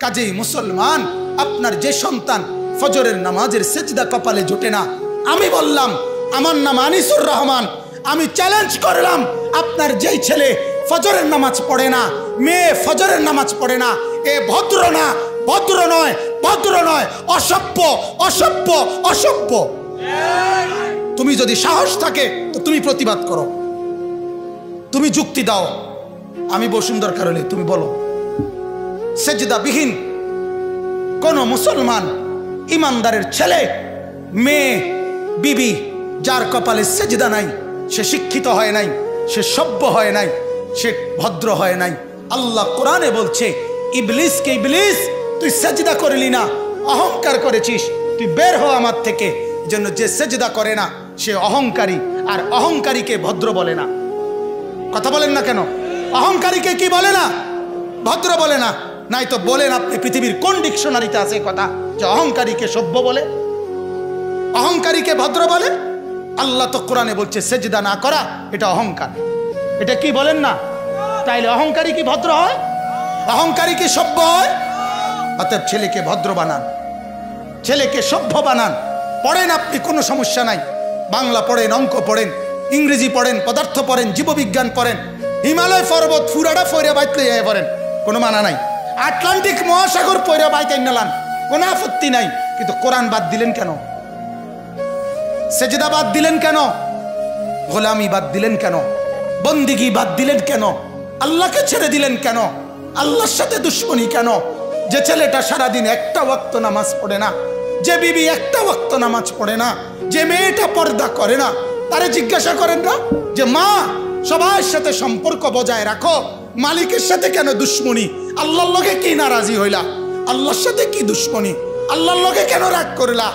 কাজেই মুসলমান, আপনার যে সন্তান ফজরের নামাজের সেজদা কপালে জোটে না, আমি বললাম, আমার নাম আনিসুর রহমান, আমি চ্যালেঞ্জ করলাম, আপনার যেই ছেলে ফজরের নামাজ পড়ে না, মেয়ে ফজরের নামাজ পড়ে না, এ ভদ্র না, ভদ্র নয়, ভদ্র নয়, অসভ্য, অসভ্য, অসভ্য। তুমি যদি সাহস থাকে তো তুমি প্রতিবাদ করো, তুমি যুক্তি দাও, আমি বসুন, দরকার হলে তুমি বলো। সেজদাবিহীন কোন মুসলমান ইমানদারের ছেলে, মেয়ে, বিবি যার কপালে সেজদা নাই, সে শিক্ষিত হয় নাই, সে সভ্য হয় নাই, সে ভদ্র হয় নাই। আল্লাহ কোরআনে বলছে, ইবলিসকে, ইবলিস তুই সেজদা করলি না, অহংকার করেছিস, তুই বের হ আমার থেকে। জন্য যে সেজদা করে না সে অহংকারী, আর অহংকারীকে ভদ্র বলে না। কথা বলেন না কেন? অহংকারীকে কি বলে না? ভদ্র বলে না। নাই তো বলেন আপনি পৃথিবীর কোন ডিকশনারিতে আছে কথা যে অহংকারীকে সভ্য বলে, অহংকারীকে ভদ্র বলে? আল্লাহ তো কোরআনে বলছে সেজদা না করা এটা অহংকার। এটা কি বলেন না? তাইলে অহংকারী কি ভদ্র হয়? অহংকারী কি সভ্য হয়? অতএব ছেলেকে ভদ্র বানান, ছেলেকে সভ্য বানান। পড়েন আপনি, কোনো সমস্যা নাই, বাংলা পড়েন, অঙ্ক পড়েন, ইংরেজি পড়েন, পদার্থ পড়েন, জীববিজ্ঞান পড়েন, হিমালয় পর্বত ফুরাটা ফইরা বাইতে পড়েন, কোনো মানা নাই। আটলান্টিক মহাসাগর পইরা বাইতে নালান, কোনো আপত্তি নাই। কিন্তু কোরআন বাদ দিলেন কেন? সেজদা বাদ দিলেন কেন? গোলামি বাদ দিলেন কেন? বন্দিগি বাদ দিলেন কেন? আল্লাহকে ছেড়ে দিলেন কেন? আল্লাহর সাথে দুশ্মনী কেন? যে ছেলেটা সারাদিন একটা ওয়াক্ত নামাজ পড়ে না, যে বিবি একটা ওয়াক্ত নামাজ পড়ে না, যে মেয়েটা পর্দা করে না, তারে জিজ্ঞাসা করেন না যে মা সবার সাথে সম্পর্ক বজায় রাখো, মালিকের সাথে কেন দুশ্মনী? আল্লাহর লগে কি নারাজি হইলা? আল্লাহর সাথে কি দুশ্মনী? আল্লাহর লগে কেন রাগ করলা?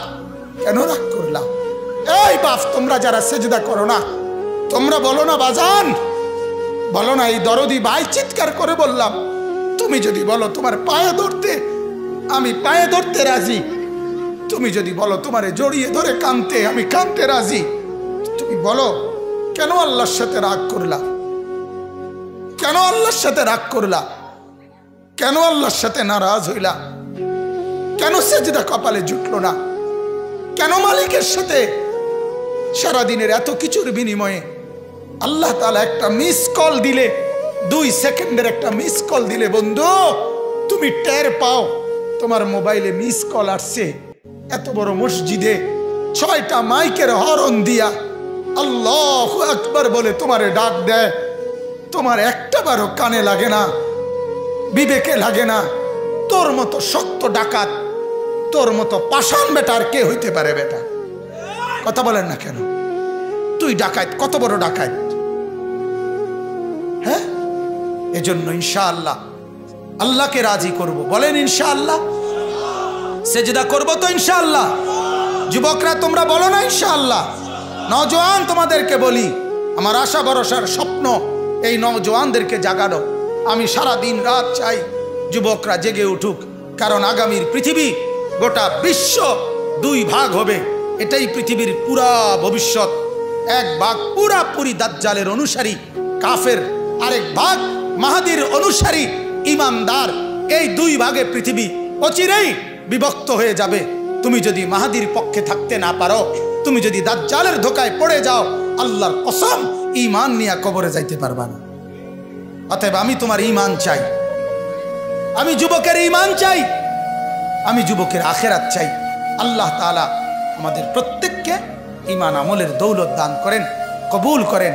কেন রাগ করলা? এই বাপ, তোমরা যারা সেজদা করো না, তোমরা বলো না বাজান, বলো না, এই দরদি ভাই চিৎকার করে বললাম, তুমি যদি বলো তোমার পায়ে ধরতে, আমি পায়ে ধরতে রাজি। তুমি যদি বলো তোমারে জড়িয়ে ধরে কাঁদতে, আমি কাঁদতে রাজি। তুমি বলো কেন আল্লাহর সাথে রাগ করলা? কেন আল্লাহর সাথে রাগ করলা? কেন আল্লাহর সাথে নারাজ হইলা? কেন সেজদা কপালে জুটলো না? কেন মালিকের সাথে সারাদিনের এত কিছুর বিনিময়ে আল্লাহ তাআলা একটা মিস কল দিলে, 2 সেকেন্ডের একটা মিস কল দিলে বন্ধু তুমি টের পাও তোমার মোবাইলে মিস কল আসছে। এত বড় মসজিদে 6টা মাইকের হরন দিয়া আল্লাহু আকবার বলে তোমারে ডাক দেয়, তোমার একটা বারও কানে লাগে না, বিবেকে লাগে না। তোর মতো শক্ত ডাকাত, তোর মতো পাষাণ বেটার কে হইতে পারে? বেটা কথা বলেন না কেন? তুই ডাকাত, কত বড় ডাকাত! হ্যাঁ, এজন্য ইনশাআল্লাহ আল্লাহকে রাজি করব। বলেন ইনশাআল্লাহ। সেজদা করব তো ইনশাআল্লাহ। যুবকরা তোমরা বলো না ইনশাআল্লাহ। নওজোয়ান তোমাদেরকে বলি, আমার আশা ভরসার স্বপ্ন এই নওজোয়ানদেরকে জাগানো। আমি সারা দিন রাত চাই যুবকরা জেগে উঠুক, কারণ আগামীর পৃথিবী, গোটা বিশ্ব 2 ভাগ হবে। এটাই পৃথিবীর পুরা ভবিষ্যৎ। এক ভাগ পুরাপুরি দাজ্জালের অনুসারী কাফের, আরেক ভাগ মাহাদির অনুসারী ইমানদার। এই 2 ভাগে পৃথিবী অচিরেই বিভক্ত হয়ে যাবে। তুমি যদি মাহাদির পক্ষে থাকতে না পারো, তুমি যদি দাজ্জালের ধোকায় পড়ে যাও, আল্লাহর কসম ঈমান নিয়ে কবরে যাইতে পারবা না। অতএব আমি তোমার ঈমান চাই, আমি যুবকের ঈমান চাই, আমি যুবকের আখিরাত চাই। আল্লাহ তাআলা আমাদের প্রত্যেককে ঈমান আমলের দৌলত দান করেন, কবুল করেন।